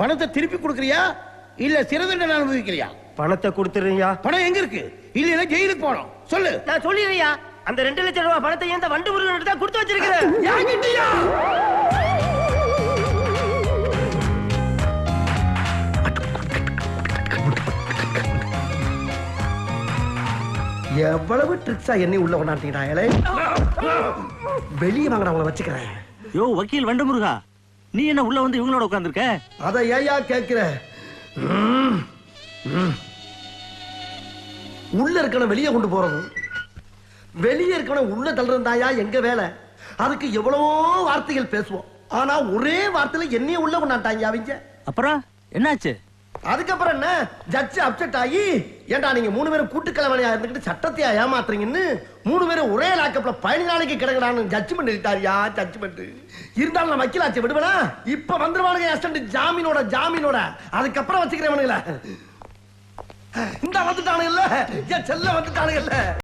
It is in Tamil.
பணத்தை திருப்பி கொடுக்கறியா இல்ல சிறை தண்டனை அனுபவிக்கிறியா? பணத்தை கொடுத்துருயா. பணம் எங்க இருக்கு? இல்ல ஜெயிலுக்கு போறோம். சொல்லு. நான் சொல்லிடுறியா, அந்த 2 லட்சம் ரூபாய் பணத்தை ஏன் வண்டு முருகன் தான் கொடுத்து வச்சிருக்கிறேன். யாங்கிட்டியா? எவ்வளவு ட்ரிக்ஸா என்னை உள்ள கொண்டாட்டீங்களே. வெளியே வாங்க, அவங்கள வச்சுக்கிறேன். யோ வக்கீல் வண்டு முருகா, நீ என்ன உள்ள வந்து இவங்களோட உட்கார்ந்துருக்க? அத ஏயா கேக்குற? உள்ள இருக்கன வெளியே கொண்டு போறது, வெளியே இருக்கன உள்ள தள்ளுறதாயா எங்க வேலை. அதுக்கு எவ்வளவோ வார்த்தைகள் பேசுவோம், ஆனா ஒரே வார்த்தையில என்னைய உள்ள கொண்டாட்டாங்க அவங்க. அப்புறம் என்னாச்சு? அதுக்கப்புறம் என்ன, ஜட்ஜ் அப்செட் ஆகி, ஏண்டா நீங்க 3 பேரும் கூட்டுக்கிழமையா இருந்துகிட்டு சட்டத்தையா ஏமாத்துறீங்கன்னு 3 பேரும் ஒரே லாக்கப்ல 15 நாளைக்கு கிடக்குறான்னு ஜட்ஜ்மெண்ட் எழுதிட்டாரியா. ஜட்ஜ்மெண்ட் இருந்தாலும் நான் வக்கீலாச்சு விடுவேனா? இப்ப வந்துருவானுங்க அசிஸ்டன்ட் ஜாமீனோட. அதுக்கப்புறம் வச்சுக்கிறேன். இந்த வந்துட்டானுங்க இல்ல, என் செல்ல வந்துட்டானுங்க இல்ல.